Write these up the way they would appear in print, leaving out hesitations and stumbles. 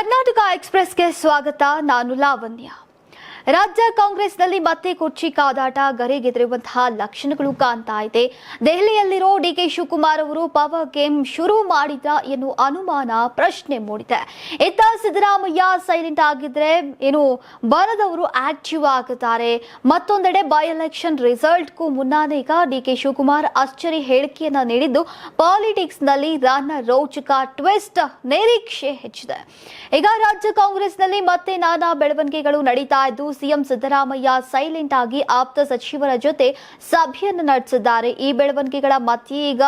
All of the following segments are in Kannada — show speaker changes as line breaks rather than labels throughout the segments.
ಕರ್ನಾಟಕ ಎಕ್ಸ್‌ಪ್ರೆಸ್‌ಗೆ ಸ್ವಾಗತ. ನಾನು ಲಾವಣ್ಯ. ರಾಜ್ಯ ಕಾಂಗ್ರೆಸ್ನಲ್ಲಿ ಮತ್ತೆ ಕುರ್ಚಿ ಕಾದಾಟ ಗರಿಗೆದರುವಂತಹ ಲಕ್ಷಣಗಳು ಕಾಣ್ತಾ ಇದೆ. ದೆಹಲಿಯಲ್ಲಿರೋ ಡಿಕೆ ಶಿವಕುಮಾರ್ ಅವರು ಪವರ್ ಗೇಮ್ ಶುರು ಮಾಡಿದ್ರ ಎನ್ನುವ ಅನುಮಾನ ಪ್ರಶ್ನೆ ಮೂಡಿದೆ. ಇತ್ತ ಸಿದ್ದರಾಮಯ್ಯ ಸೈಲೆಂಟ್ ಆಗಿದ್ರೆ ಬರದವರು ಆಕ್ಟಿವ್ ಆಗುತ್ತಾರೆ. ಮತ್ತೊಂದೆಡೆ ಬೈ ಎಲೆಕ್ಷನ್ ರಿಸಲ್ಟ್ಗೂ ಮುನ್ನಾನೇ ಈಗ ಡಿಕೆ ಶಿವಕುಮಾರ್ ಅಚ್ಚರಿ ಹೇಳಿಕೆಯನ್ನ ನೀಡಿದ್ದು ಪಾಲಿಟಿಕ್ಸ್ ನಲ್ಲಿ ರಾನ ರೋಚಕ ಟ್ವಿಸ್ಟ್ ನಿರೀಕ್ಷೆ ಹೆಚ್ಚಿದೆ. ಈಗ ರಾಜ್ಯ ಕಾಂಗ್ರೆಸ್ನಲ್ಲಿ ಮತ್ತೆ ನಾನಾ ಬೆಳವಣಿಗೆಗಳು ನಡೀತಾ ಇದ್ದು ಸಿಎಂ ಸಿದ್ದರಾಮಯ್ಯ ಸೈಲೆಂಟ್ ಆಗಿ ಆಪ್ತ ಸಚಿವರ ಜೊತೆ ಸಭೆಯನ್ನು ನಡೆಸಿದ್ದಾರೆ. ಈ ಬೆಳವಣಿಗೆಗಳ ಮಧ್ಯೆ ಈಗ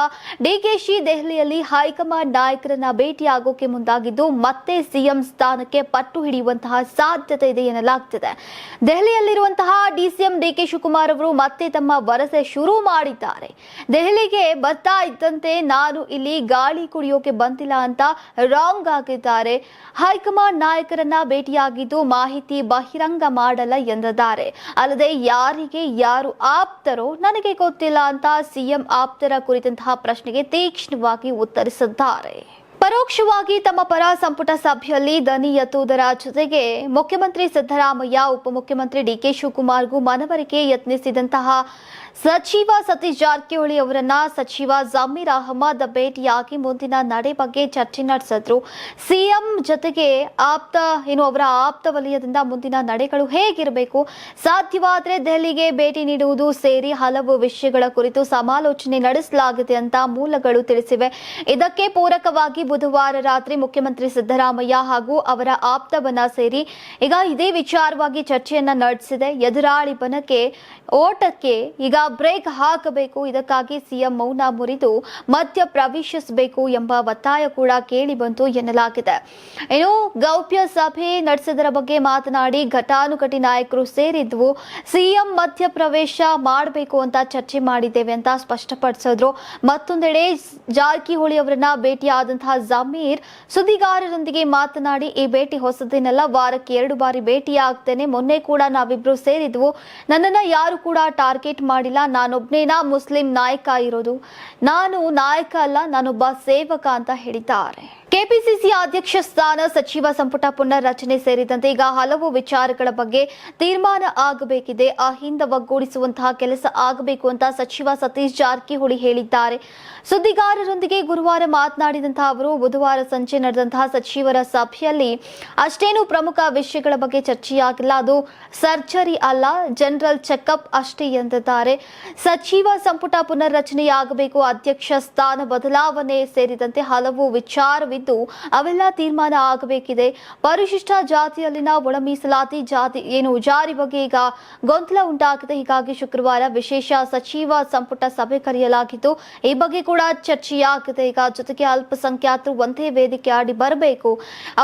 ಡಿಕೆಶಿ ದೆಹಲಿಯಲ್ಲಿ ಹೈಕಮಾಂಡ್ ನಾಯಕರನ್ನ ಭೇಟಿಯಾಗೋಕೆ ಮುಂದಾಗಿದ್ದು ಮತ್ತೆ ಸಿಎಂ ಸ್ಥಾನಕ್ಕೆ ಪಟ್ಟು ಹಿಡಿಯುವಂತಹ ಸಾಧ್ಯತೆ ಇದೆ ಎನ್ನಲಾಗ್ತಿದೆ. ದೆಹಲಿಯಲ್ಲಿರುವಂತಹ ಡಿಸಿಎಂ ಡಿಕೆ ಶಿವಕುಮಾರ್ ಅವರು ಮತ್ತೆ ತಮ್ಮ ವರಸೆ ಶುರು ಮಾಡಿದ್ದಾರೆ. ದೆಹಲಿಗೆ ಬರ್ತಾ ಇದ್ದಂತೆ ನಾನು ಇಲ್ಲಿ ಗಾಳಿ ಕುಡಿಯೋಕೆ ಬಂದಿಲ್ಲ ಅಂತ ರಾಂಗ್ ಆಗಿದ್ದಾರೆ. ಹೈಕಮಾಂಡ್ ನಾಯಕರನ್ನ ಭೇಟಿಯಾಗಿದ್ದು ಮಾಹಿತಿ ಬಹಿರಂಗ ಮಾಡಲ್ಲ ಎಂದಿದ್ದಾರೆ. ಅಲ್ಲದೆ ಯಾರಿಗೆ ಯಾರು ಆಪ್ತರೋ ನನಗೆ ಗೊತ್ತಿಲ್ಲ ಅಂತ ಸಿಎಂ ಆಪ್ತರ ಕುರಿತಂತಹ ಪ್ರಶ್ನೆಗೆ ತೀಕ್ಷ್ಣವಾಗಿ ಉತ್ತರಿಸಿದ್ದಾರೆ. ಪರೋಕ್ಷವಾಗಿ ತಮ್ಮ ಪರ ಸಂಪುಟ ಸಭೆಯಲ್ಲಿ ದನಿ ಎತ್ತುವುದರ ಜೊತೆಗೆ ಮುಖ್ಯಮಂತ್ರಿ ಸಿದ್ದರಾಮಯ್ಯ, ಉಪಮುಖ್ಯಮಂತ್ರಿ ಡಿಕೆ ಶಿವಕುಮಾರ್ಗೂ ಮನವರಿಕೆ ಯತ್ನಿಸಿದಂತಹ ಸಚಿವ ಸತೀಶ್ ಜಾರಕಿಹೊಳಿ ಅವರನ್ನ ಸಚಿವ ಜಮೀರ್ ಅಹಮದ್ ಭೇಟಿಯಾಗಿ ಮುಂದಿನ ನಡೆ ಬಗ್ಗೆ ಚರ್ಚೆ ನಡೆಸಿದ್ರು. ಸಿಎಂ ಜೊತೆಗೆ ಅವರ ಆಪ್ತ ವಲಯದಿಂದ ಮುಂದಿನ ನಡೆಗಳು ಹೇಗಿರಬೇಕು, ಸಾಧ್ಯವಾದರೆ ದೆಹಲಿಗೆ ಭೇಟಿ ನೀಡುವುದು ಸೇರಿ ಹಲವು ವಿಷಯಗಳ ಕುರಿತು ಸಮಾಲೋಚನೆ ನಡೆಸಲಾಗಿದೆ ಅಂತ ಮೂಲಗಳು ತಿಳಿಸಿವೆ. ಇದಕ್ಕೆ ಪೂರಕವಾಗಿ ಬುಧವಾರ ರಾತ್ರಿ ಮುಖ್ಯಮಂತ್ರಿ ಸಿದ್ದರಾಮಯ್ಯ ಹಾಗೂ ಅವರ ಆಪ್ತವನ್ನ ಸೇರಿ ಈಗ ಇದೇ ವಿಚಾರವಾಗಿ ಚರ್ಚೆಯನ್ನ ನಡೆಸಿದೆ. ಎದುರಾಳಿ ಬನಕ್ಕೆ ಓಟಕ್ಕೆ ಈಗ ಬ್ರೇಕ್ ಹಾಕಬೇಕು, ಇದಕ್ಕಾಗಿ ಸಿಎಂ ಮೌನ ಮುರಿದು ಮಧ್ಯ ಪ್ರವೇಶಿಸಬೇಕು ಎಂಬ ಒತ್ತಾಯ ಕೂಡ ಕೇಳಿ ಬಂತು ಎನ್ನಲಾಗಿದೆ. ಗೌಪ್ಯ ಸಭೆ ನಡೆಸಿದರ ಬಗ್ಗೆ ಮಾತನಾಡಿ ಘಟಾನುಘಟಿ ನಾಯಕರು ಸೇರಿದ್ವು, ಸಿಎಂ ಮಧ್ಯ ಪ್ರವೇಶ ಮಾಡಬೇಕು ಅಂತ ಚರ್ಚೆ ಮಾಡಿದ್ದೇವೆ ಅಂತ ಸ್ಪಷ್ಟಪಡಿಸಿದ್ರು. ಮತ್ತೊಂದೆಡೆ ಜಾರಕಿಹೊಳಿ ಅವರನ್ನ ಭೇಟಿಯಾದಂತಹ ಜಮೀರ್ ಸುದ್ದಿಗಾರರೊಂದಿಗೆ ಮಾತನಾಡಿ ಈ ಭೇಟಿ ಹೊಸದೇನಲ್ಲ, ವಾರಕ್ಕೆ 2 ಬಾರಿ ಭೇಟಿಯಾಗ್ತೇನೆ. ಮೊನ್ನೆ ಕೂಡ ನಾವಿಬ್ರು ಸೇರಿದ್ವು, ನನ್ನನ್ನ ಯಾರು ಕೂಡ ಟಾರ್ಗೆಟ್ ಮಾಡಿಲ್ಲ, ನಾನೊಬ್ನೇನಾ ಮುಸ್ಲಿಂ ನಾಯಕ ಇರೋದು, ನಾನು ನಾಯಕ ಅಲ್ಲ, ನಾನೊಬ್ಬ ಸೇವಕ ಅಂತ ಹೇಳಿದ್ದಾರೆ. ಕೆಪಿಸಿಸಿ ಅಧ್ಯಕ್ಷ ಸ್ಥಾನ, ಸಚಿವ ಸಂಪುಟ ಪುನರ್ರಚನೆ ಸೇರಿದಂತೆ ಈಗ ಹಲವು ವಿಚಾರಗಳ ಬಗ್ಗೆ ತೀರ್ಮಾನ ಆಗಬೇಕಿದೆ. ಆ ಹಿಂದೆ ಒಗ್ಗೂಡಿಸುವಂತಹ ಕೆಲಸ ಆಗಬೇಕು ಅಂತ ಸಚಿವ ಸತೀಶ್ ಜಾರಕಿಹೊಳಿ ಹೇಳಿದ್ದಾರೆ. ಸುದ್ದಿಗಾರರೊಂದಿಗೆ ಗುರುವಾರ ಮಾತನಾಡಿದಂತಹ ಅವರು ಬುಧವಾರ ಸಂಜೆ ನಡೆದಂತಹ ಸಚಿವರ ಸಭೆಯಲ್ಲಿ ಅಷ್ಟೇನು ಪ್ರಮುಖ ವಿಷಯಗಳ ಬಗ್ಗೆ ಚರ್ಚೆಯಾಗಿಲ್ಲ, ಅದು ಸರ್ಜರಿ ಅಲ್ಲ, ಜನರಲ್ ಚೆಕ್ಅಪ್ ಅಷ್ಟೇ ಎಂದಿದ್ದಾರೆ. ಸಚಿವ ಸಂಪುಟ ಪುನರ್ರಚನೆಯಾಗಬೇಕು, ಅಧ್ಯಕ್ಷ ಸ್ಥಾನ ಬದಲಾವಣೆ ಸೇರಿದಂತೆ ಹಲವು ವಿಚಾರವಿದ್ದು ಅವೆಲ್ಲ ತೀರ್ಮಾನ ಆಗಬೇಕಿದೆ. ಪರಿಶಿಷ್ಟ ಜಾತಿಯಲ್ಲಿನ ಒಳ ಮೀಸಲಾತಿ ಜಾರಿ ಬಗ್ಗೆ ಈಗ ಗೊಂದಲ ಉಂಟಾಗಿದೆ. ಹೀಗಾಗಿ ಶುಕ್ರವಾರ ವಿಶೇಷ ಸಚಿವ ಸಂಪುಟ ಸಭೆ ಕರೆಯಲಾಗಿದ್ದು ಈ ಬಗ್ಗೆ ಕೂಡ ಚರ್ಚೆಯಾಗಿದೆ. ಈಗ ಜೊತೆಗೆ ಅಲ್ಪಸಂಖ್ಯಾತರು ಒಂದೇ ವೇದಿಕೆ ಆಡಿ ಬರಬೇಕು,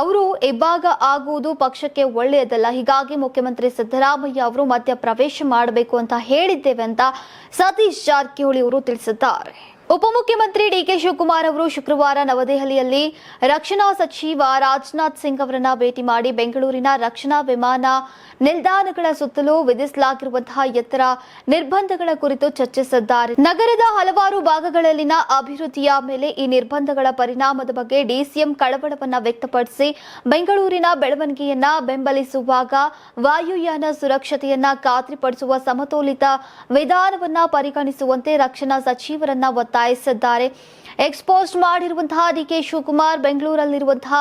ಅವರು ಇಬ್ಬಾಗ ಆಗುವುದು ಪಕ್ಷಕ್ಕೆ ಒಳ್ಳೆಯದಲ್ಲ. ಹೀಗಾಗಿ ಮುಖ್ಯಮಂತ್ರಿ ಸಿದ್ದರಾಮಯ್ಯ ಅವರು ಮಧ್ಯ ಪ್ರವೇಶ ಮಾಡಬೇಕು ಅಂತ ಹೇಳಿದ್ದೇವೆ ಅಂತ ಸತೀಶ್ ಜಾರಕಿಹೊಳಿ ಅವರು ತಿಳಿಸಿದ್ದಾರೆ. ಉಪಮುಖ್ಯಮಂತ್ರಿ ಡಿಕೆ ಶಿವಕುಮಾರ್ ಅವರು ಶುಕ್ರವಾರ ನವದೆಹಲಿಯಲ್ಲಿ ರಕ್ಷಣಾ ಸಚಿವ ರಾಜನಾಥ್ ಸಿಂಗ್ ಅವರನ್ನ ಭೇಟಿ ಮಾಡಿ ಬೆಂಗಳೂರಿನ ರಕ್ಷಣಾ ವಿಮಾನ ನಿಲ್ದಾಣಗಳ ಸುತ್ತಲೂ ವಿಧಿಸಲಾಗಿರುವಂತಹ ಎತ್ತರ ನಿರ್ಬಂಧಗಳ ಕುರಿತು ಚರ್ಚಿಸಿದ್ದಾರೆ. ನಗರದ ಹಲವಾರು ಭಾಗಗಳಲ್ಲಿನ ಅಭಿವೃದ್ಧಿಯ ಮೇಲೆ ಈ ನಿರ್ಬಂಧಗಳ ಪರಿಣಾಮದ ಬಗ್ಗೆ ಡಿಸಿಎಂ ಕಳವಳವನ್ನ ವ್ಯಕ್ತಪಡಿಸಿ ಬೆಂಗಳೂರಿನ ಬೆಳವಣಿಗೆಯನ್ನ ಬೆಂಬಲಿಸುವಾಗ ವಾಯುಯಾನ ಸುರಕ್ಷತೆಯನ್ನ ಖಾತ್ರಿಪಡಿಸುವ ಸಮತೋಲಿತ ವಿಧಾನವನ್ನ ಪರಿಗಣಿಸುವಂತೆ ರಕ್ಷಣಾ ಸಚಿವರನ್ನ ಒತ್ತಾಯಿಸಿದ್ದಾರೆ. ಎಕ್ಸ್ಪೋಸ್ಟ್ ಮಾಡಿರುವಂತಹ ಡಿಕೆ ಶಿವಕುಮಾರ್ ಬೆಂಗಳೂರಲ್ಲಿರುವಂತಹ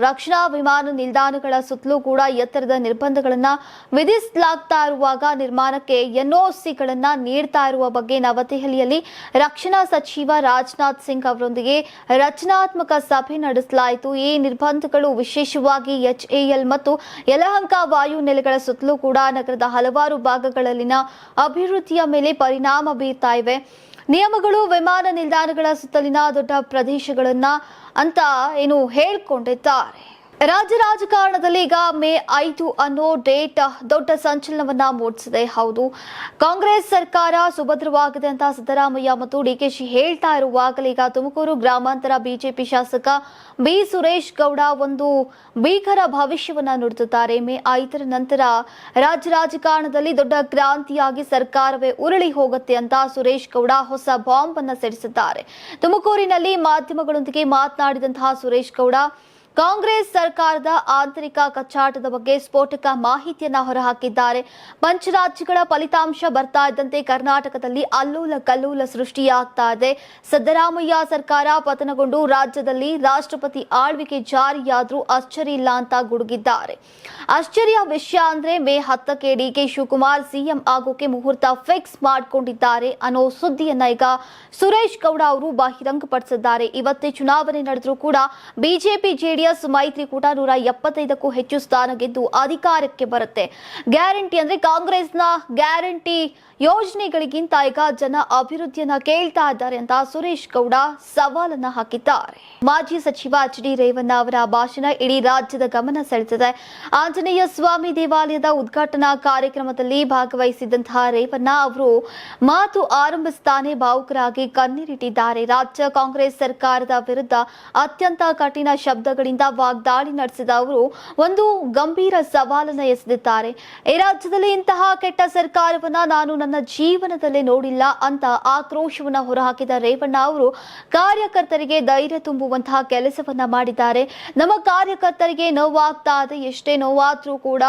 ರಕ್ಷಣಾ ವಿಮಾನ ನಿಲ್ದಾಣಗಳ ಸುತ್ತಲೂ ಕೂಡ ಎತ್ತರದ ನಿರ್ಬಂಧಗಳನ್ನ ವಿಧಿಸಲಾಗ್ತಾ ಇರುವಾಗ ನಿರ್ಮಾಣಕ್ಕೆ ಎನ್ಒಸಿಗಳನ್ನ ನೀಡ್ತಾ ಇರುವ ಬಗ್ಗೆ ನವದೆಹಲಿಯಲ್ಲಿ ರಕ್ಷಣಾ ಸಚಿವ ರಾಜನಾಥ್ ಸಿಂಗ್ ಅವರೊಂದಿಗೆ ರಚನಾತ್ಮಕ ಸಭೆ ನಡೆಸಲಾಯಿತು. ಈ ನಿರ್ಬಂಧಗಳು ವಿಶೇಷವಾಗಿ HAL ಮತ್ತು ಯಲಹಂಕ ವಾಯು ನೆಲೆಗಳ ಸುತ್ತಲೂ ಕೂಡ ನಗರದ ಹಲವಾರು ಭಾಗಗಳಲ್ಲಿನ ಅಭಿವೃದ್ಧಿಯ ಮೇಲೆ ಪರಿಣಾಮ ಬೀರ್ತಾ ಇವೆ. ನಿಯಮಗಳು ವಿಮಾನ ನಿಲ್ದಾಣಗಳ ಸುತ್ತಲಿನ ದೊಡ್ಡ ಪ್ರದೇಶಗಳನ್ನ ಅಂತ ಹೇಳ್ಕೊಂಡಿದ್ದಾರೆ. ರಾಜ್ಯ ರಾಜಕಾರಣದಲ್ಲಿ ಈಗ ಮೇ 5 ಅನ್ನೋ ಡೇಟ್ ದೊಡ್ಡ ಸಂಚಲನವನ್ನ ಮೂಡಿಸಿದೆ. ಹೌದು, ಕಾಂಗ್ರೆಸ್ ಸರ್ಕಾರ ಸುಭದ್ರವಾಗಿದೆ ಅಂತ ಸಿದ್ದರಾಮಯ್ಯ ಮತ್ತು ಡಿಕೆಶಿ ಹೇಳ್ತಾ ಇರುವಾಗಲೇ ಈಗ ತುಮಕೂರು ಗ್ರಾಮಾಂತರ ಬಿಜೆಪಿ ಶಾಸಕ ಬಿ ಸುರೇಶ್ ಗೌಡ ಒಂದು ಭೀಕರ ಭವಿಷ್ಯವನ್ನ ನುಡಿದಿದ್ದಾರೆ. ಮೇ 5 ನಂತರ ರಾಜ್ಯ ರಾಜಕಾರಣದಲ್ಲಿ ದೊಡ್ಡ ಕ್ರಾಂತಿಯಾಗಿ ಸರ್ಕಾರವೇ ಉರುಳಿ ಹೋಗುತ್ತೆ ಅಂತ ಸುರೇಶ್ ಗೌಡ ಹೊಸ ಬಾಂಬ್ ಅನ್ನ ಸಿಡಿಸಿದ್ದಾರೆ. ತುಮಕೂರಿನಲ್ಲಿ ಮಾಧ್ಯಮಗಳೊಂದಿಗೆ ಮಾತನಾಡಿದಂತಹ ಸುರೇಶ್ ಗೌಡ ಕಾಂಗ್ರೆಸ್ ಸರ್ಕಾರದ ಆಂತರಿಕ ಕಚ್ಚಾಟದ ಬಗ್ಗೆ ಸ್ಫೋಟಕ ಮಾಹಿತಿಯನ್ನ ಹೊರಹಾಕಿದ್ದಾರೆ. ಪಂಚರಾಜ್ಯಗಳ ಫಲಿತಾಂಶ ಬರ್ತಾ ಇದ್ದಂತೆ ಕರ್ನಾಟಕದಲ್ಲಿ ಅಲ್ಲೋಲ ಕಲ್ಲೋಲ ಸೃಷ್ಟಿಯಾಗ್ತಾ ಇದೆ. ಸಿದ್ದರಾಮಯ್ಯ ಸರ್ಕಾರ ಪತನಗೊಂಡು ರಾಜ್ಯದಲ್ಲಿ ರಾಷ್ಟ್ರಪತಿ ಆಳ್ವಿಕೆ ಜಾರಿಯಾದ್ರೂ ಆಶ್ಚರ್ಯ ಇಲ್ಲ ಅಂತ ಗುಡುಗಿದ್ದಾರೆ. ಆಶ್ಚರ್ಯ ವಿಷಯ ಅಂದ್ರೆ ಮೇ 10ಕ್ಕೆ ಡಿಕೆ ಶಿವಕುಮಾರ್ ಸಿಎಂ ಆಗೋಕೆ ಮುಹೂರ್ತ ಫಿಕ್ಸ್ ಮಾಡಿಕೊಂಡಿದ್ದಾರೆ ಅನ್ನೋ ಸುದ್ದಿಯನ್ನ ಈಗ ಸುರೇಶ್ ಗೌಡ ಅವರು ಬಹಿರಂಗಪಡಿಸಿದ್ದಾರೆ. ಇವತ್ತೇ ಚುನಾವಣೆ ನಡೆದರೂ ಕೂಡ ಬಿಜೆಪಿ ಜೆಡಿಎಸ್ ಮೈತ್ರಿಕೂಟ 175ಕ್ಕೂ ಹೆಚ್ಚು ಸ್ಥಾನ ಗೆದ್ದು ಅಧಿಕಾರಕ್ಕೆ ಬರುತ್ತೆ. ಗ್ಯಾರಂಟಿ ಅಂದ್ರೆ ಕಾಂಗ್ರೆಸ್ನ ಗ್ಯಾರಂಟಿ ಯೋಜನೆಗಳಿಗಿಂತ ಈಗ ಜನ ಅಭಿವೃದ್ಧಿಯನ್ನ ಕೇಳ್ತಾ ಇದ್ದಾರೆ ಅಂತ ಸುರೇಶ್ ಗೌಡ ಸವಾಲನ್ನ ಹಾಕಿದ್ದಾರೆ. ಮಾಜಿ ಸಚಿವ ಎಚ್.ಡಿ. ರೇವಣ್ಣ ಅವರ ಭಾಷಣ ಇಡೀ ರಾಜ್ಯದ ಗಮನ ಸೆಳೆದಿದೆ. ಆಂಜನೇಯ ಸ್ವಾಮಿ ದೇವಾಲಯದ ಉದ್ಘಾಟನಾ ಕಾರ್ಯಕ್ರಮದಲ್ಲಿ ಭಾಗವಹಿಸಿದಂತಹ ರೇವಣ್ಣ ಅವರು ಮಾತು ಆರಂಭಿಸ್ತಾನೆ ಭಾವುಕರಾಗಿ ಕಣ್ಣೀರಿಟ್ಟಿದ್ದಾರೆ. ರಾಜ್ಯ ಕಾಂಗ್ರೆಸ್ ಸರ್ಕಾರದ ವಿರುದ್ಧ ಅತ್ಯಂತ ಕಠಿಣ ಶಬ್ದಗಳಿಂದ ವಾಗ್ದಾಳಿ ನಡೆಸಿದ ಅವರು ಒಂದು ಗಂಭೀರ ಸವಾಲನ್ನ ಎಸೆದಿದ್ದಾರೆ. ಈ ರಾಜ್ಯದಲ್ಲಿ ಇಂತಹ ಕೆಟ್ಟ ಸರ್ಕಾರವನ್ನ ನಾನು ನನ್ನ ಜೀವನದಲ್ಲೇ ನೋಡಿಲ್ಲ ಅಂತ ಆಕ್ರೋಶವನ್ನ ಹೊರಹಾಕಿದ ರೇವಣ್ಣ ಅವರು ಕಾರ್ಯಕರ್ತರಿಗೆ ಧೈರ್ಯ ತುಂಬುವಂತಹ ಕೆಲಸವನ್ನ ಮಾಡಿದ್ದಾರೆ. ನಮ್ಮ ಕಾರ್ಯಕರ್ತರಿಗೆ ನೋವಾಗ್ತಾ ಇದೆ, ಎಷ್ಟೇ ನೋವಾದ್ರೂ ಕೂಡ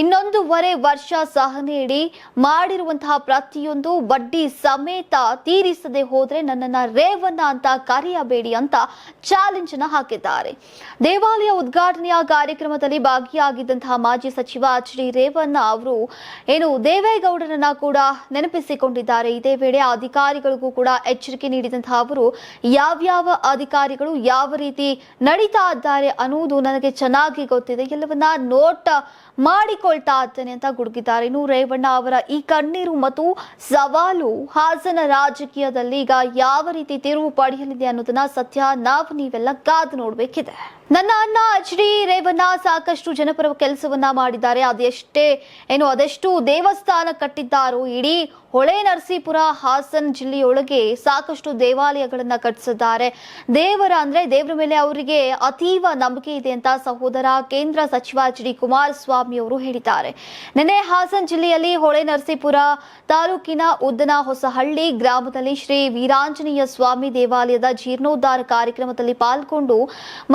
1.5 ವರ್ಷ ಸಹನೆ ಇಡಿ ಮಾಡಿರುವಂತಹ ಪ್ರತಿಯೊಂದು ಬಡ್ಡಿ ಸಮೇತ ತೀರಿಸದೆ ಹೋದ್ರೆ ನನ್ನನ್ನ ರೇವಣ್ಣ ಅಂತ ಕರೆಯಬೇಡಿ ಅಂತ ಚಾಲೆಂಜ್ ಅನ್ನ ಹಾಕಿದ್ದಾರೆ. ದೇವಾಲಯ ಉದ್ಘಾಟನೆಯ ಕಾರ್ಯಕ್ರಮದಲ್ಲಿ ಭಾಗಿಯಾಗಿದ್ದಂತಹ ಮಾಜಿ ಸಚಿವ ಎಚ್.ಡಿ. ರೇವಣ್ಣ ಅವರು ದೇವೇಗೌಡರನ್ನ ಕೂಡ ನೆನಪಿಸಿಕೊಂಡಿದ್ದಾರೆ. ಇದೇ ವೇಳೆ ಅಧಿಕಾರಿಗಳಿಗೂ ಕೂಡ ಎಚ್ಚರಿಕೆ ನೀಡಿದಂತಹ ಅವರು ಯಾವ್ಯಾವ ಅಧಿಕಾರಿಗಳು ಯಾವ ರೀತಿ ನಡೀತಾ ಇದ್ದಾರೆ ಅನ್ನೋದು ನನಗೆ ಚೆನ್ನಾಗಿ ಗೊತ್ತಿದೆ, ಎಲ್ಲವನ್ನ ನೋಟ್ ಮಾಡಿಕೊಳ್ತಾ ಇದ್ದೇನೆ ಅಂತ ಗುಡುಗಿದ್ದಾರೆ. ಇನ್ನು ರೇವಣ್ಣ ಅವರ ಈ ಕಣ್ಣೀರು ಮತ್ತು ಸವಾಲು ಹಾಸನ ರಾಜಕೀಯದಲ್ಲಿ ಈಗ ಯಾವ ರೀತಿ ತಿರುವು ಪಡೆಯಲಿದೆ ಅನ್ನೋದನ್ನ ಸತ್ಯ ನೀವೆಲ್ಲ ಕಾದು ನೋಡ್ಬೇಕಿದೆ. ನನ್ನ ಅಣ್ಣ ಎಚ್.ಡಿ. ರೇವಣ್ಣ ಸಾಕಷ್ಟು ಜನಪರ ಕೆಲಸವನ್ನ ಮಾಡಿದ್ದಾರೆ. ಅದೆಷ್ಟು ದೇವಸ್ಥಾನ ಕಟ್ಟಿದ್ದಾರೋ, ಇಡೀ ಹೊಳೆ ನರಸೀಪುರ ಹಾಸನ ಜಿಲ್ಲೆಯೊಳಗೆ ಸಾಕಷ್ಟು ದೇವಾಲಯಗಳನ್ನ ಕಟ್ಟಿಸಿದ್ದಾರೆ. ದೇವರ ಮೇಲೆ ಅವರಿಗೆ ಅತೀವ ನಂಬಿಕೆ ಇದೆ ಅಂತ ಸಹೋದರ ಕೇಂದ್ರ ಸಚಿವ ಎಚ್.ಡಿ. ಕುಮಾರಸ್ವಾಮಿ ಅವರು ಹೇಳಿದ್ದಾರೆ. ನಿನ್ನೆ ಹಾಸನ ಜಿಲ್ಲೆಯಲ್ಲಿ ಹೊಳೆ ನರಸೀಪುರ ತಾಲೂಕಿನ ಉದ್ದನ ಹೊಸಹಳ್ಳಿ ಗ್ರಾಮದಲ್ಲಿ ಶ್ರೀ ವೀರಾಂಜನೇಯ ಸ್ವಾಮಿ ದೇವಾಲಯದ ಜೀರ್ಣೋದ್ಧಾರ ಕಾರ್ಯಕ್ರಮದಲ್ಲಿ ಪಾಲ್ಗೊಂಡು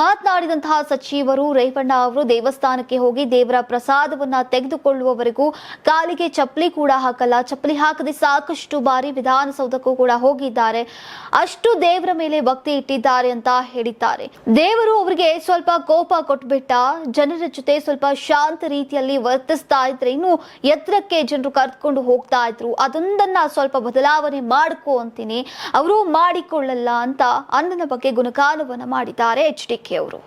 ಮಾತನಾಡಿದಂತಹ ಸಚಿವರು ರೇವಣ್ಣ ಅವರು ದೇವಸ್ಥಾನಕ್ಕೆ ಹೋಗಿ ದೇವರ ಪ್ರಸಾದವನ್ನ ತೆಗೆದುಕೊಳ್ಳುವವರೆಗೂ ಕಾಲಿಗೆ ಚಪ್ಪಲಿ ಕೂಡ ಹಾಕಲ್ಲ, ಚಪ್ಪಲಿ ಹಾಕದೆ ಸಾಕಷ್ಟು ಬಾರಿ ವಿಧಾನಸೌಧಕ್ಕೂ ಕೂಡ ಹೋಗಿದ್ದಾರೆ. ಅಷ್ಟು ದೇವರ ಮೇಲೆ ಭಕ್ತಿ ಇಟ್ಟಿದ್ದಾರೆ ಅಂತ ಹೇಳಿದ್ದಾರೆ. ದೇವರು ಅವರಿಗೆ ಸ್ವಲ್ಪ ಕೋಪ ಕೊಟ್ಬಿಟ್ಟ, ಜನರ ಜೊತೆ ಸ್ವಲ್ಪ ಶಾಂತ ರೀತಿಯಲ್ಲಿ ವರ್ತಿಸ್ತಾ ಇದ್ರೆ ಇನ್ನು ಎತ್ತರಕ್ಕೆ ಜನರು ಕರೆದುಕೊಂಡು ಹೋಗ್ತಾ ಇದ್ರು. ಅದೊಂದನ್ನ ಸ್ವಲ್ಪ ಬದಲಾವಣೆ ಮಾಡ್ಕೋ ಅಂತೀನಿ, ಅವರು ಮಾಡಿಕೊಳ್ಳಲ್ಲ ಅಂತ ಅಣ್ಣನ ಬಗ್ಗೆ ಗುಣಗಾನವನ್ನ ಮಾಡಿದ್ದಾರೆ ಎಚ್.ಡಿ.ಕೆ ಅವರು.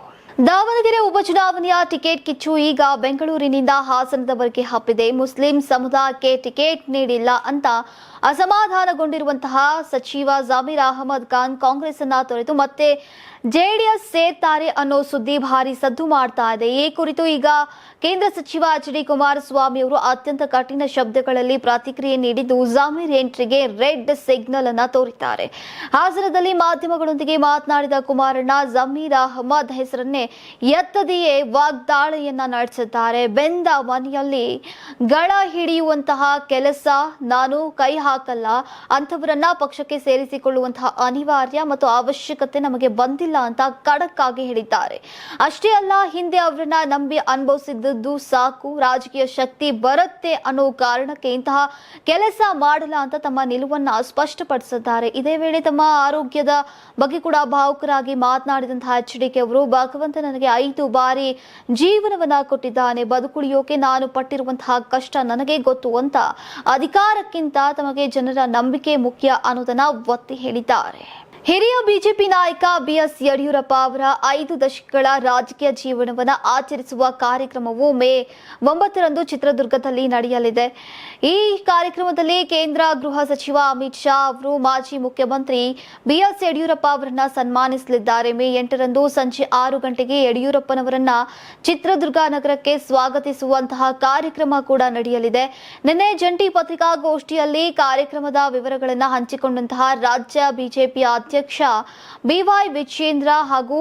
ದಾವಣಗೆರೆ ಉಪಚುನಾವಣೆಯ ಟಿಕೆಟ್ ಕಿಚ್ಚು ಈಗ ಬೆಂಗಳೂರಿನಿಂದ ಹಾಸನದವರೆಗೆ ಹಬ್ಬಿದೆ. ಮುಸ್ಲಿಂ ಸಮುದಾಯಕ್ಕೆ ಟಿಕೆಟ್ ನೀಡಿಲ್ಲ ಅಂತ ಅಸಮಾಧಾನಗೊಂಡಿರುವಂತಹ ಸಚಿವ ಜಮೀರ್ ಅಹಮದ್ ಖಾನ್ ಕಾಂಗ್ರೆಸ್ ಅನ್ನ ತೊರೆದು ಮತ್ತೆ ಜೆಡಿಎಸ್ ಸೇರ್ತಾರೆ ಅನ್ನೋ ಸುದ್ದಿ ಭಾರಿ ಸದ್ದು ಮಾಡ್ತಾ ಇದೆ. ಈ ಕುರಿತು ಈಗ ಕೇಂದ್ರ ಸಚಿವ ಎಚ್.ಡಿ. ಕುಮಾರಸ್ವಾಮಿ ಅವರು ಅತ್ಯಂತ ಕಠಿಣ ಶಬ್ದಗಳಲ್ಲಿ ಪ್ರತಿಕ್ರಿಯೆ ನೀಡಿದ್ದು ಜಮೀರ್ ಎಂಟ್ರಿಗೆ ರೆಡ್ ಸಿಗ್ನಲ್ ಅನ್ನ ತೋರಿದ್ದಾರೆ. ಹಾಸನದಲ್ಲಿ ಮಾಧ್ಯಮಗಳೊಂದಿಗೆ ಮಾತನಾಡಿದ ಕುಮಾರಣ್ಣ ಜಮೀರ್ ಅಹಮದ್ ಹೆಸರನ್ನೇ ಎತ್ತದೆಯೇ ವಾಗ್ದಾಳಿಯನ್ನ ನಡೆಸಿದ್ದಾರೆ. ಬೆಂದ ಮನೆಯಲ್ಲಿ ಗಳ ಹಿಡಿಯುವಂತಹ ಕೆಲಸ ನಾನು ಕೈ ಹಾಕಲ್ಲ, ಅಂಥವರನ್ನ ಪಕ್ಷಕ್ಕೆ ಸೇರಿಸಿಕೊಳ್ಳುವಂತಹ ಅನಿವಾರ್ಯ ಮತ್ತು ಅವಶ್ಯಕತೆ ನಮಗೆ ಬಂದಿಲ್ಲ ಅಂತ ಖಡಕ್ ಆಗಿ ಹೇಳಿದ್ದಾರೆ. ಅಷ್ಟೇ ಅಲ್ಲ, ಹಿಂದೆ ಅವರನ್ನ ನಂಬಿ ಅನುಭವಿಸಿದ್ದು ಸಾಕು, ರಾಜಕೀಯ ಶಕ್ತಿ ಬರುತ್ತೆ ಅನ್ನೋ ಕಾರಣಕ್ಕೆ ಇಂತಹ ಕೆಲಸ ಮಾಡಲ್ಲ ಅಂತ ತಮ್ಮ ನಿಲುವನ್ನ ಸ್ಪಷ್ಟಪಡಿಸಿದ್ದಾರೆ. ಇದೇ ವೇಳೆ ತಮ್ಮ ಆರೋಗ್ಯದ ಬಗ್ಗೆ ಕೂಡ ಭಾವುಕರಾಗಿ ಮಾತನಾಡಿದಂತಹ ಎಚ್.ಡಿ.ಕೆ ಅವರು ಭಗವಂತ ನನಗೆ 5 ಬಾರಿ ಜೀವನವನ್ನ ಕೊಟ್ಟಿದ್ದಾನೆ, ಬದುಕುಳಿಯೋಕೆ ನಾನು ಪಟ್ಟಿರುವಂತಹ ಕಷ್ಟ ನನಗೆ ಗೊತ್ತು ಅಂತ ಅಧಿಕಾರಕ್ಕಿಂತ ತಮಗೆ ಜನರ ನಂಬಿಕೆ ಮುಖ್ಯ ಅನ್ನೋದನ್ನ ಒತ್ತಿ ಹೇಳಿದ್ದಾರೆ. ಹಿರಿಯ ಬಿಜೆಪಿ ನಾಯಕ ಬಿಎಸ್ ಯಡಿಯೂರಪ್ಪ ಅವರ 5 ದಶಕಗಳ ರಾಜಕೀಯ ಜೀವನವನ್ನು ಆಚರಿಸುವ ಕಾರ್ಯಕ್ರಮವು ಮೇ 9ರಂದು ಚಿತ್ರದುರ್ಗದಲ್ಲಿ ನಡೆಯಲಿದೆ. ಈ ಕಾರ್ಯಕ್ರಮದಲ್ಲಿ ಕೇಂದ್ರ ಗೃಹ ಸಚಿವ ಅಮಿತ್ ಶಾ ಅವರು ಮಾಜಿ ಮುಖ್ಯಮಂತ್ರಿ ಬಿಎಸ್ ಯಡಿಯೂರಪ್ಪ ಅವರನ್ನ ಸನ್ಮಾನಿಸಲಿದ್ದಾರೆ. ಮೇ 8ರಂದು ಸಂಜೆ 6 ಗಂಟೆಗೆ ಯಡಿಯೂರಪ್ಪನವರನ್ನ ಚಿತ್ರದುರ್ಗ ನಗರಕ್ಕೆ ಸ್ವಾಗತಿಸುವಂತಹ ಕಾರ್ಯಕ್ರಮ ಕೂಡ ನಡೆಯಲಿದೆ. ನಿನ್ನೆ ಜಂಟಿ ಪತ್ರಿಕಾಗೋಷ್ಠಿಯಲ್ಲಿ ಕಾರ್ಯಕ್ರಮದ ವಿವರಗಳನ್ನು ಹಂಚಿಕೊಂಡಂತಹ ರಾಜ್ಯ ಬಿಜೆಪಿ ಅಧ್ಯಕ್ಷ ಬಿವೈ ವಿಜೇಂದ್ರ ಹಾಗೂ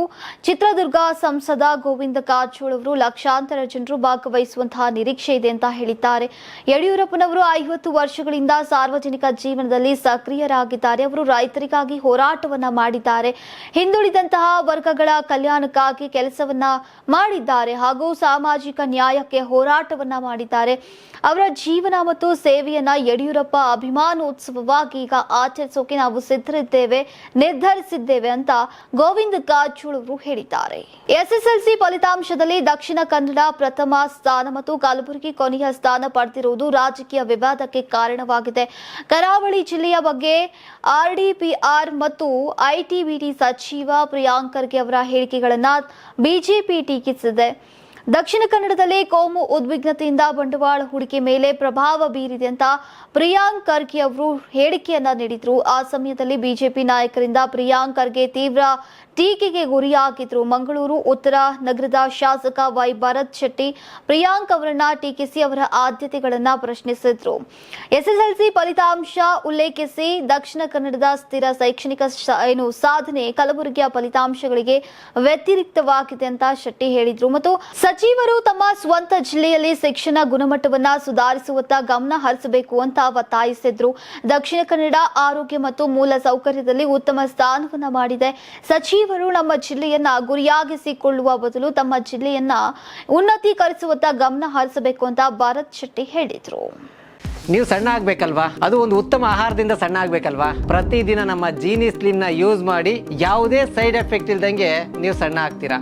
ಚಿತ್ರದುರ್ಗ ಸಂಸದ ಗೋವಿಂದ ಕಾರಜೋಳ ಅವರು ಲಕ್ಷಾಂತರ ಜನರು ಭಾಗವಹಿಸುವಂತಹ ನಿರೀಕ್ಷೆ ಇದೆ ಅಂತ ಹೇಳಿದ್ದಾರೆ. ಯಡಿಯೂರಪ್ಪನವರು 50 ವರ್ಷಗಳಿಂದ ಸಾರ್ವಜನಿಕ ಜೀವನದಲ್ಲಿ ಸಕ್ರಿಯರಾಗಿದ್ದಾರೆ. ಅವರು ರೈತರಿಗಾಗಿ ಹೋರಾಟವನ್ನ ಮಾಡಿದ್ದಾರೆ, ಹಿಂದುಳಿದಂತಹ ವರ್ಗಗಳ ಕಲ್ಯಾಣಕ್ಕಾಗಿ ಕೆಲಸವನ್ನ ಮಾಡಿದ್ದಾರೆ ಹಾಗೂ ಸಾಮಾಜಿಕ ನ್ಯಾಯಕ್ಕೆ ಹೋರಾಟವನ್ನ ಮಾಡಿದ್ದಾರೆ. ಅವರ ಜೀವನ ಮತ್ತು ಸೇವೆಯನ್ನ ಯಡಿಯೂರಪ್ಪ ಅಭಿಮಾನೋತ್ಸವವಾಗಿ ಈಗ ಆಚರಿಸೋಕೆ ನಾವು ಸಿದ್ಧರಿದ್ದೇವೆ, ನಿರ್ಧರಿಸಿದ್ದೇವೆ ಅಂತ ಗೋವಿಂದ ಕಾರಜೋಳ ಅವರು ಹೇಳಿದ್ದಾರೆ. ಎಸ್ಎಸ್ಎಲ್ಸಿ ಫಲಿತಾಂಶದಲ್ಲಿ ದಕ್ಷಿಣ ಕನ್ನಡ ಪ್ರಥಮ ಸ್ಥಾನ ಮತ್ತು ಕಲಬುರಗಿ ಕೊನೆಯ ಸ್ಥಾನ ಪಡೆದಿರುವುದು ರಾಜಕೀಯ ವಿವಾದಕ್ಕೆ ಕಾರಣವಾಗಿದೆ. ಕರಾವಳಿ ಜಿಲ್ಲೆಯ ಬಗ್ಗೆ ಆರ್ಡಿಪಿಆರ್ ಮತ್ತು ಐಟಿಬಿಟಿ ಸಚಿವ ಪ್ರಿಯಾಂಕ್ ಖರ್ಗೆ ಅವರ ಹೇಳಿಕೆಗಳನ್ನು ಬಿಜೆಪಿ ಟೀಕಿಸಿದೆ. ದಕ್ಷಿಣ ಕನ್ನಡದಲ್ಲಿ ಕೋಮು ಉದ್ವಿಗ್ನತೆಯಿಂದ ಬಂಡವಾಳ ಹೂಡಿಕೆ ಮೇಲೆ ಪ್ರಭಾವ ಬೀರಿದೆ ಅಂತ ಪ್ರಿಯಾಂಕ್ ಖರ್ಗೆ ಅವರು ಹೇಳಿಕೆಯನ್ನ ನೀಡಿದ್ರು. ಆ ಸಮಯದಲ್ಲಿ ಬಿಜೆಪಿ ನಾಯಕರಿಂದ ಪ್ರಿಯಾಂಕ್ ಖರ್ಗೆ ತೀವ್ರ ಟೀಕೆಗೆ ಗುರಿಯಾಗಿದ್ರು. ಮಂಗಳೂರು ಉತ್ತರ ನಗರದ ಶಾಸಕ ವೈ ಭರತ್ ಶೆಟ್ಟಿ ಪ್ರಿಯಾಂಕ್ ಅವರನ್ನ ಟೀಕಿಸಿ ಅವರ ಆದ್ಯತೆಗಳನ್ನ ಪ್ರಶ್ನಿಸಿದ್ರು. ಎಸ್ಎಸ್ಎಲ್ಸಿ ಫಲಿತಾಂಶ ಉಲ್ಲೇಖಿಸಿ ದಕ್ಷಿಣ ಕನ್ನಡದ ಸ್ಥಿರ ಶೈಕ್ಷಣಿಕ ಸಾಧನೆ ಕಲಬುರಗಿಯ ಫಲಿತಾಂಶಗಳಿಗೆ ವ್ಯತಿರಿಕ್ತವಾಗಿದೆ ಅಂತ ಶೆಟ್ಟಿ ಹೇಳಿದ್ರು. ಮತ್ತು ಸಚಿವರು ತಮ್ಮ ಸ್ವಂತ ಜಿಲ್ಲೆಯಲ್ಲಿ ಶಿಕ್ಷಣ ಗುಣಮಟ್ಟವನ್ನ ಸುಧಾರಿಸುವತ್ತ ಗಮನ ಹರಿಸಬೇಕು ಅಂತ ಒತ್ತಾಯಿಸಿದ್ರು. ದಕ್ಷಿಣ ಕನ್ನಡ ಆರೋಗ್ಯ ಮತ್ತು ಮೂಲ ಸೌಕರ್ಯದಲ್ಲಿ ಉತ್ತಮ ಸ್ಥಾನವನ್ನ ಮಾಡಿದೆ. ಸಚಿವರು ನಮ್ಮ ಜಿಲ್ಲೆಯನ್ನ ಗುರಿಯಾಗಿಸಿಕೊಳ್ಳುವ ಬದಲು ತಮ್ಮ ಜಿಲ್ಲೆಯನ್ನ ಉನ್ನತೀಕರಿಸುವತ್ತ ಗಮನ ಹರಿಸಬೇಕು ಅಂತ ಭರತ್ ಶೆಟ್ಟಿ ಹೇಳಿದ್ರು.
ನೀವು ಸಣ್ಣ ಆಗ್ಬೇಕಲ್ವಾ, ಅದು ಒಂದು ಉತ್ತಮ ಆಹಾರದಿಂದ ಸಣ್ಣ ಆಗ್ಬೇಕಲ್ವಾ. ಪ್ರತಿದಿನ ನಮ್ಮ ಜೀನಿ ಸ್ಲಿಮ್ ನ ಯೂಸ್ ಮಾಡಿ ಯಾವುದೇ ಸೈಡ್ ಎಫೆಕ್ಟ್ ಇಲ್ದಂಗೆ ನೀವು ಸಣ್ಣ ಆಗ್ತೀರಾ.